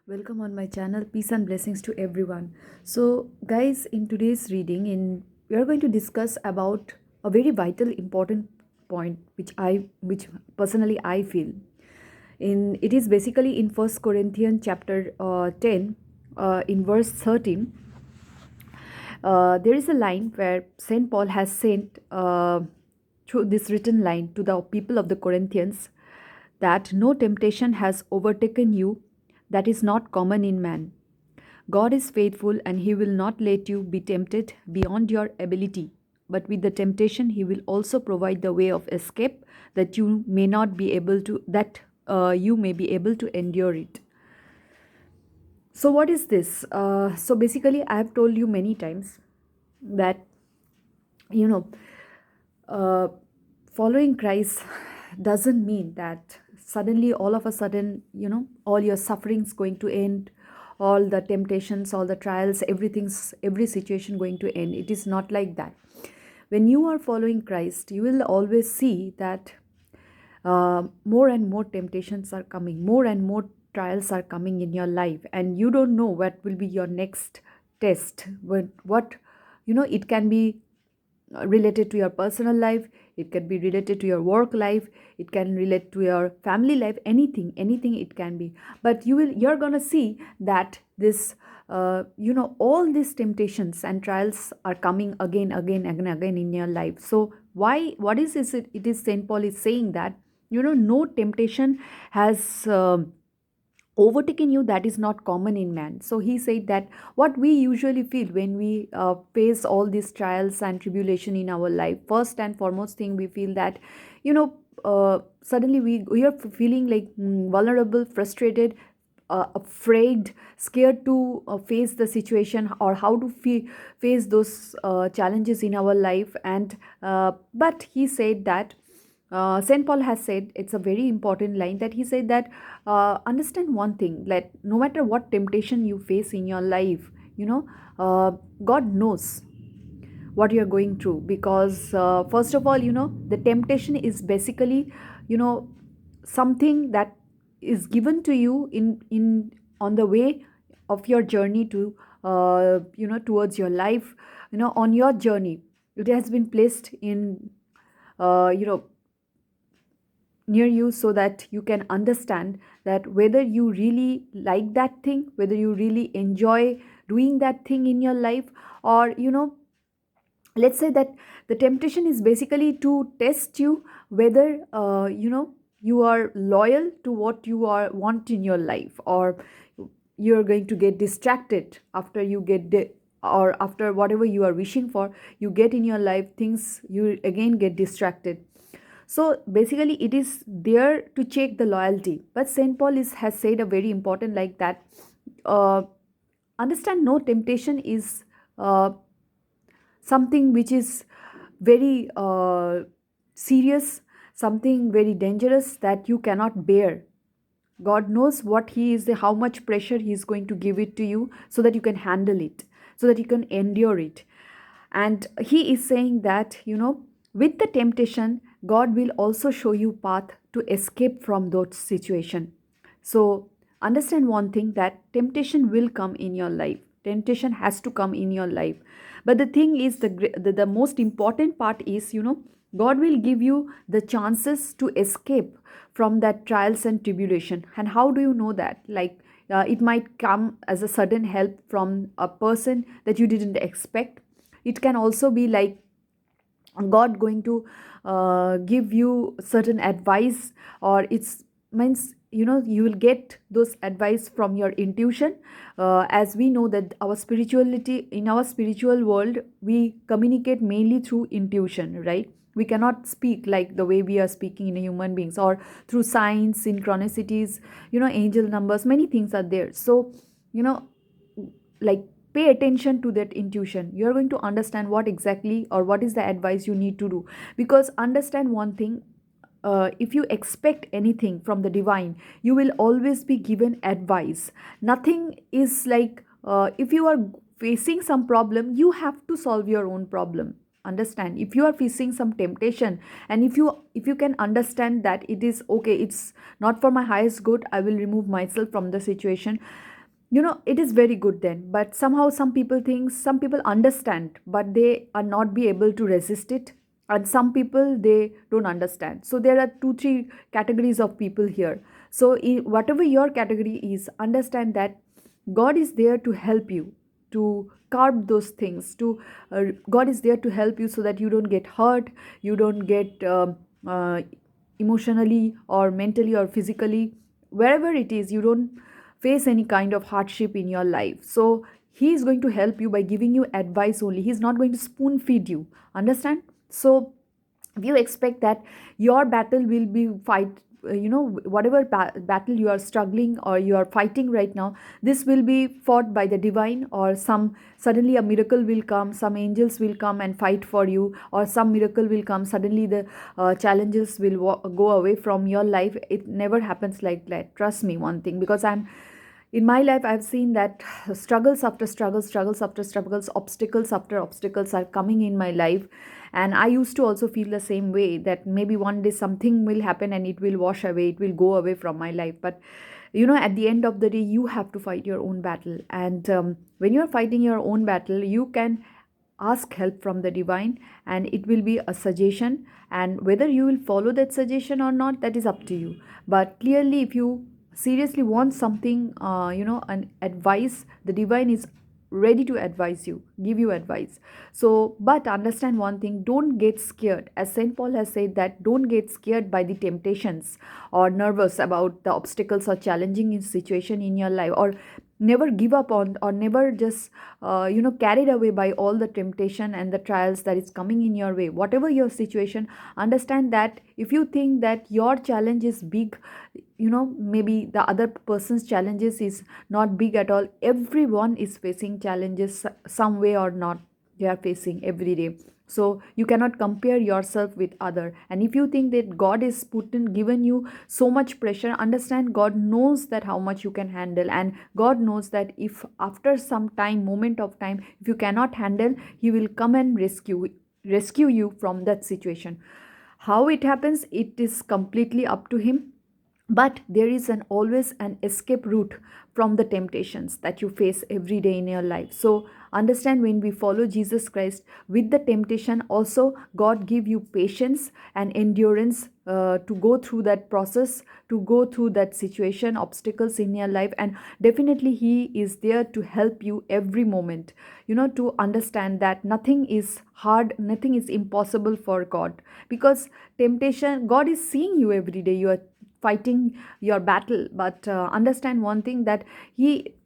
Welcome on my channel. Peace and blessings to everyone. So, guys, in today's reading, we are going to discuss about a very vital, important point, which personally I feel. It is basically in First Corinthians chapter 10, in verse 13. There is a line where Saint Paul has sent through this written line to the people of the Corinthians that no temptation has overtaken you that is not common in man. God is faithful and he will not let you be tempted beyond your ability. But with the temptation, he will also provide the way of escape that you may not be able to, that you may be able to endure it. So, what is this? So, basically, I have told you many times that, you know, uh, following Christ doesn't mean that suddenly, all of a sudden, all your sufferings going to end, all the temptations, all the trials, every situation going to end. It is not like that. When you are following Christ, you will always see that more and more temptations are coming, more and more trials are coming in your life, and you don't know what will be your next test. It can be related to your personal life, it can be related to your work life, it can relate to your family life, anything it can be. But you're gonna see that this all these temptations and trials are coming again and again in your life. So why what is it? It is Saint Paul is saying that no temptation has overtaken you that is not common in man. So he said that what we usually feel when we face all these trials and tribulation in our life, first and foremost thing we feel that suddenly we are feeling like vulnerable, frustrated, afraid, scared to face the situation, or how to face those challenges in our life. And but he said that St. Paul has said, it's a very important line, that he said that understand one thing, that no matter what temptation you face in your life, God knows what you're going through. Because first of all, the temptation is basically, you know, something that is given to you in on the way of your journey to towards your life, on your journey. It has been placed in uh, you know near you, so that you can understand that whether you really like that thing, whether you really enjoy doing that thing in your life, or let's say that the temptation is basically to test you whether you are loyal to what you are want in your life, or you're going to get distracted after you or after whatever you are wishing for you get in your life, things you again get distracted. So basically, it is there to check the loyalty. But Saint Paul has said a very important like that. Uh, Understand, no temptation is something which is very serious, something very dangerous that you cannot bear. God knows what He is, how much pressure He is going to give it to you, so that you can handle it, so that you can endure it. And He is saying that, with the temptation, God will also show you path to escape from those situation. So understand one thing, that temptation will come in your life. Temptation has to come in your life. But the thing is, the most important part is, God will give you the chances to escape from that trials and tribulation. And how do you know that? Like, it might come as a sudden help from a person that you didn't expect. It can also be like God going to give you certain advice, or it's means, you will get those advice from your intuition. As we know that our spirituality, in our spiritual world, we communicate mainly through intuition, right? We cannot speak like the way we are speaking in human beings, or through signs, synchronicities, angel numbers, many things are there. So you know like, pay attention to that intuition. You're going to understand what exactly, or what is the advice you need to do. Because understand one thing, if you expect anything from the divine, you will always be given advice. Nothing is like, if you are facing some problem, you have to solve your own problem. Understand, if you are facing some temptation, and if you can understand that it is okay, it's not for my highest good, I will remove myself from the situation. it is very good then, but somehow some people think, some people understand but they are not be able to resist it, and some people they don't understand. So there are two three categories of people here. So whatever your category is, understand that God is there to help you to carve those things to God is there to help you so that you don't get hurt, you don't get uh, emotionally or mentally or physically, wherever it is, you don't face any kind of hardship in your life. So he is going to help you by giving you advice only. He's not going to spoon feed you. Understand? So if you expect that your battle will be fight, whatever battle you are struggling or you are fighting right now, this will be fought by the divine, or some suddenly a miracle will come, some angels will come and fight for you, or some miracle will come suddenly, the challenges will go away from your life. It never happens like that, trust me one thing, because I'm in my life I've seen that struggles after struggles, struggles after struggles, obstacles after obstacles are coming in my life. And I used to also feel the same way, that maybe one day something will happen and it will wash away, it will go away from my life. But at the end of the day, you have to fight your own battle. And when you're fighting your own battle, you can ask help from the divine, and it will be a suggestion. And whether you will follow that suggestion or not, that is up to you. But clearly, if you seriously want something, an advice, the divine is ready to advise you, give you advice. So but understand one thing, don't get scared. As Saint Paul has said, that don't get scared by the temptations, or nervous about the obstacles or challenging in situation in your life, or never give up on, or never just carried away by all the temptation and the trials that is coming in your way. Whatever your situation, understand that if you think that your challenge is big, maybe the other person's challenges is not big at all. Everyone is facing challenges some way or not, they are facing every day. So you cannot compare yourself with other. And if you think that God is put in given you so much pressure, understand God knows that how much you can handle. And God knows that if after some time, moment of time, if you cannot handle, he will come and rescue you from that situation. How it happens, it is completely up to him. But there is an always an escape route from the temptations that you face every day in your life. So understand, when we follow Jesus Christ, with the temptation also, God give you patience and endurance to go through that process, to go through that situation, obstacles in your life. And definitely he is there to help you every moment, to understand that nothing is hard, nothing is impossible for God. Because temptation, God is seeing you every day, you are fighting your battle. But understand one thing, that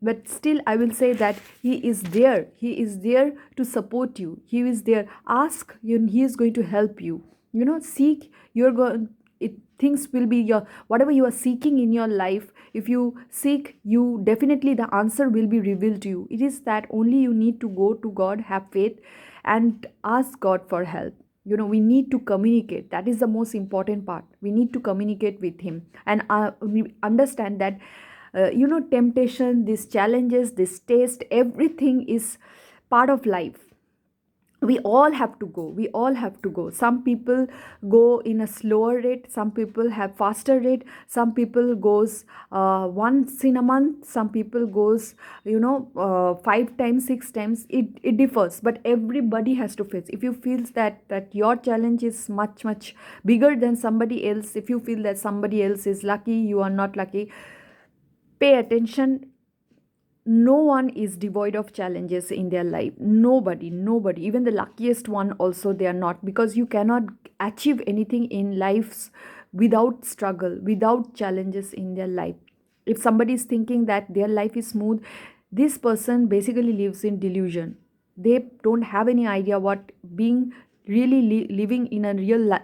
but still I will say that he is there, he is there to support you, he is there. Ask you, he is going to help you. Seek, you're going, it things will be your, whatever you are seeking in your life, if you seek, you definitely the answer will be revealed to you. It is that only you need to go to God, have faith, and ask God for help. We need to communicate, that is the most important part. We need to communicate with him. And we understand that temptation, these challenges, this taste, everything is part of life. We all have to go. Some people go in a slower rate, some people have faster rate, some people goes once in a month, some people goes 5 times, 6 times. It differs, but everybody has to face. If you feel that your challenge is much much bigger than somebody else, if you feel that somebody else is lucky, you are not lucky, pay attention. No one is devoid of challenges in their life. Nobody, even the luckiest one also, they are not. Because you cannot achieve anything in life without struggle, without challenges in their life. If somebody is thinking that their life is smooth, this person basically lives in delusion. They don't have any idea what being really living in a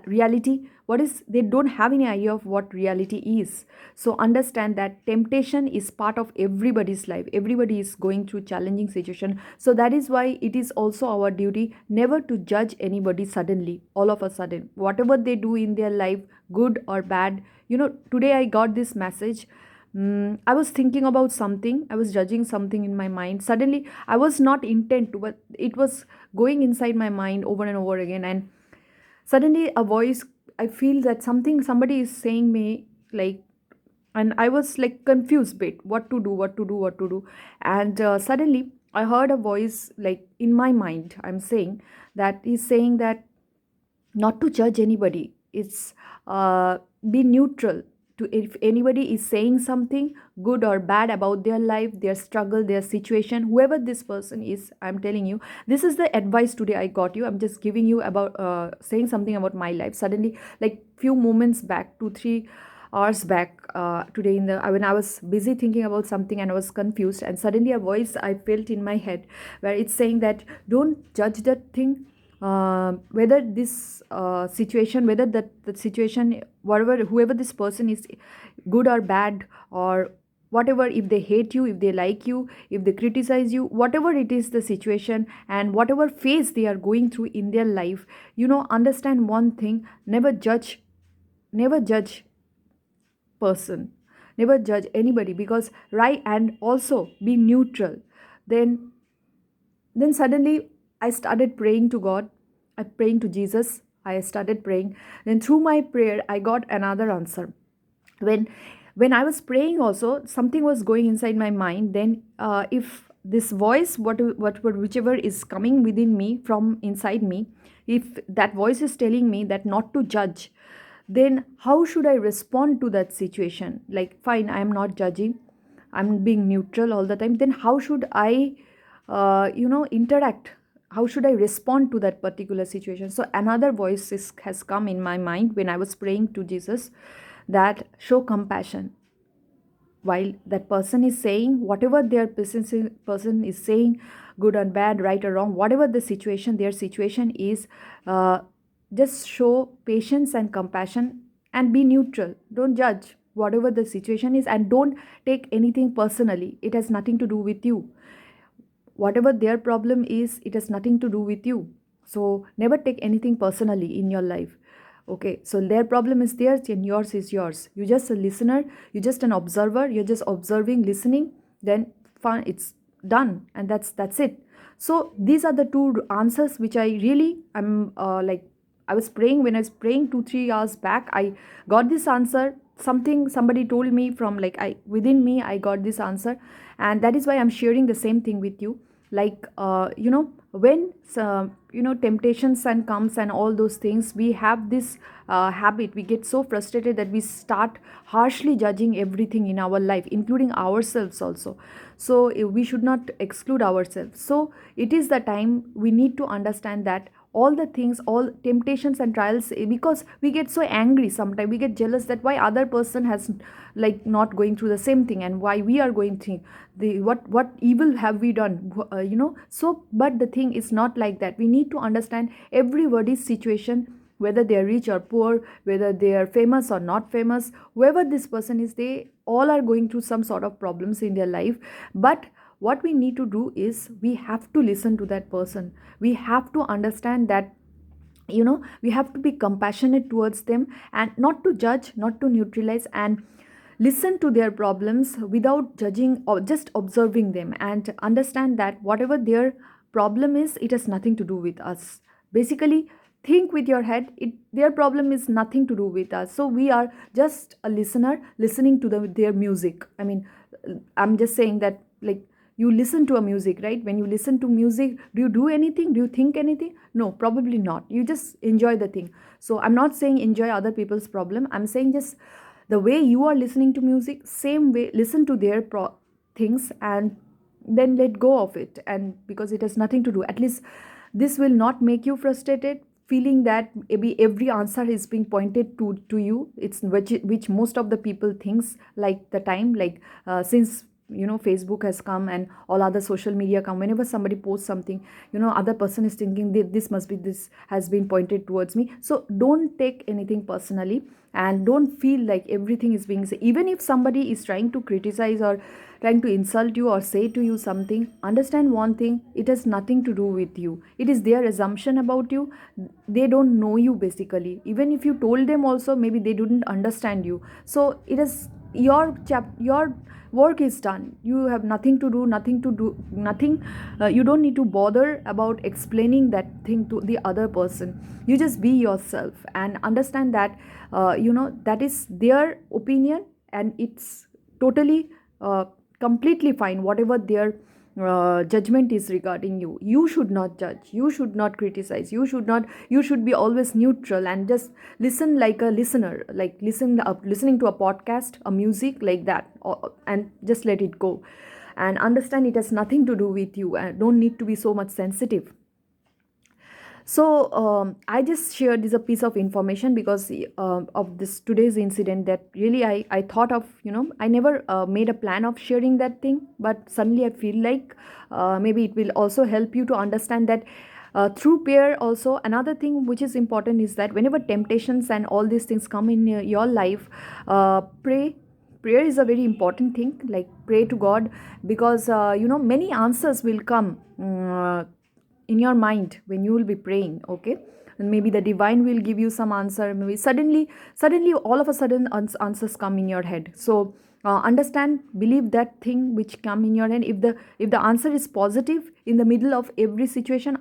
reality, what is, they don't have any idea of what reality is. So understand that temptation is part of everybody's life, everybody is going through challenging situation. So that is why it is also our duty never to judge anybody suddenly, all of a sudden, whatever they do in their life, good or bad. Today I got this message. I was thinking about something, I was judging something in my mind. Suddenly, I was not intent to, but it was going inside my mind over and over again. And suddenly, a voice, I feel that somebody is saying me, like, and I was like confused bit, what to do, what to do, what to do. And suddenly I heard a voice like in my mind, I'm saying that is saying that not to judge anybody. It's be neutral to, if anybody is saying something good or bad about their life, their struggle, their situation, whoever this person is, I'm telling you, this is the advice today I got you. I'm just giving you about saying something about my life. Suddenly, like few moments back, 2 3 hours back, today in the when I was busy thinking about something and I was confused, and suddenly a voice I felt in my head where it's saying that don't judge that thing, whether this situation, whether that the situation, whatever, whoever this person is, good or bad, or whatever, if they hate you, if they like you, if they criticize you, whatever it is the situation and whatever phase they are going through in their life, understand one thing: never judge, never judge person, never judge anybody, because right, and also be neutral. Then then suddenly I started praying to God, I praying to Jesus, I started praying. Then through my prayer I got another answer. When when I was praying also, something was going inside my mind. Then if this voice, whichever is coming within me from inside me, if that voice is telling me that not to judge, then how should I respond to that situation? Like, fine, I am not judging, I'm being neutral all the time. Then how should I interact? How should I respond to that particular situation? So another voice has come in my mind when I was praying to Jesus, that show compassion. While that person is saying whatever their person is saying, good or bad, right or wrong, whatever the situation, their situation is, uh, just show patience and compassion and be neutral. Don't judge whatever the situation is, and don't take anything personally. It has nothing to do with you. Whatever their problem is, it has nothing to do with you. So never take anything personally in your life. Okay, so their problem is theirs and yours is yours. You're just a listener, you're just an observer, you're just observing, listening. Then fine, it's done, and that's it. So these are the two answers which I really am like, I was praying. When I was praying 2 3 hours back, I got this answer. Somebody told me from, like, I within me I got this answer. And that is why I'm sharing the same thing with you. Like, when temptations and comes and all those things, we have this habit, we get so frustrated that we start harshly judging everything in our life, including ourselves also. So we should not exclude ourselves. So it is the time we need to understand that all the things, all temptations and trials, because we get so angry, sometimes we get jealous that why other person has, like, not going through the same thing, and why we are going through the, what evil have we done, so. But the thing is not like that. We need to understand everybody's situation, whether they are rich or poor, whether they are famous or not famous, whoever this person is, they all are going through some sort of problems in their life. But what we need to do is we have to listen to that person. We have to understand that, we have to be compassionate towards them, and not to judge, not to neutralize, and listen to their problems without judging, or just observing them, and understand that whatever their problem is, it has nothing to do with us. Basically, think with your head, their problem is nothing to do with us. So we are just a listener, listening to their music. I mean, I'm just saying that, like, you listen to a music, right? When you listen to music, do you do anything? Do you think anything? No, probably not. You just enjoy the thing. So I'm not saying enjoy other people's problem. I'm saying just the way you are listening to music, same way listen to their things, and then let go of it. And because it has nothing to do, at least this will not make you frustrated, feeling that maybe every answer is being pointed to you. It's which most of the people thinks, like the time, like, since Facebook has come and all other social media come, whenever somebody posts something, other person is thinking this must be, this has been pointed towards me. So don't take anything personally, and don't feel like everything is being said. Even if somebody is trying to criticize or trying to insult you or say to you something, understand one thing: it has nothing to do with you. It is their assumption about you. They don't know you, basically. Even if you told them also, maybe they didn't understand you. So it is your work is done. You have nothing to do, nothing. You don't need to bother about explaining that thing to the other person. You just be yourself and understand that that is their opinion. and it's totally completely fine whatever their judgment is regarding you. You should not judge, you should not criticize, you should be always neutral and just listen like a listener, like listening to a podcast, a music like that, and just let it go and understand it has nothing to do with you and don't need to be so much sensitive. So I just shared this a piece of information because of this today's incident that really I thought of, I never made a plan of sharing that thing, but suddenly I feel like maybe it will also help you to understand that through prayer also. Another thing which is important is that whenever temptations and all these things come in your life, pray. Prayer is a very important thing, like pray to God, because many answers will come in your mind when you will be praying. Okay, and maybe the divine will give you some answer, maybe suddenly all of a sudden answers come in your head. So understand, believe that thing which come in your head. If the answer is positive in the middle of every situation,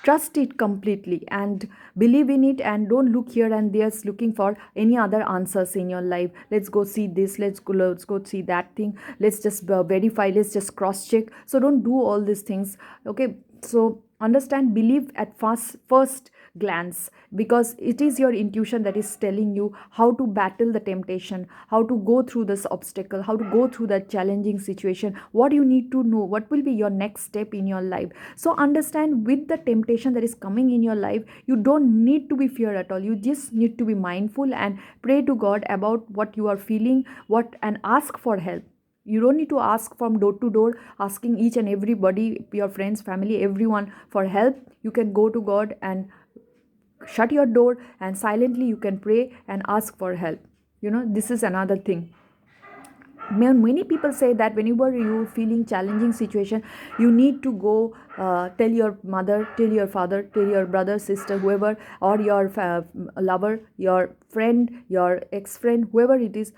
trust it completely and believe in it, and don't look here and there looking for any other answers in your life. Let's go see this, let's go see that thing, let's just verify, let's just cross check. So don't do all these things. Okay, so understand, believe at first glance, because it is your intuition that is telling you how to battle the temptation, how to go through this obstacle, how to go through that challenging situation, what you need to know, what will be your next step in your life. So understand, with the temptation that is coming in your life, you don't need to be fear at all. You just need to be mindful and pray to God about what you are feeling, what, and ask for help. You don't need to ask from door to door, asking each and everybody, your friends, family, everyone for help. You can go to God and shut your door, and silently you can pray and ask for help. This is another thing. Many people say that whenever you feeling challenging situation, you need to go, tell your mother, tell your father, tell your brother, sister, whoever, or your lover, your friend, your ex-friend, whoever it is.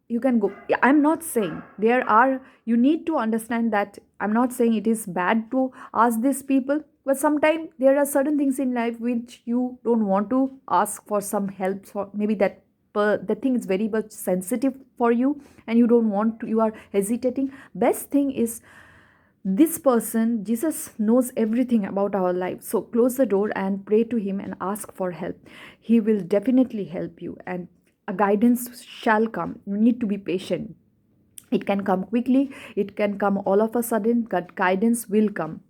You can go. Yeah, I'm not saying there are, you need to understand that I'm not saying it is bad to ask these people, but sometimes there are certain things in life which you don't want to ask for some help for. Maybe the thing is very much sensitive for you, and you don't want to, you are hesitating. Best thing is, this person, Jesus, knows everything about our life. So close the door and pray to him and ask for help. He will definitely help you, and a guidance shall come. You need to be patient. It can come quickly, it can come all of a sudden, but guidance will come.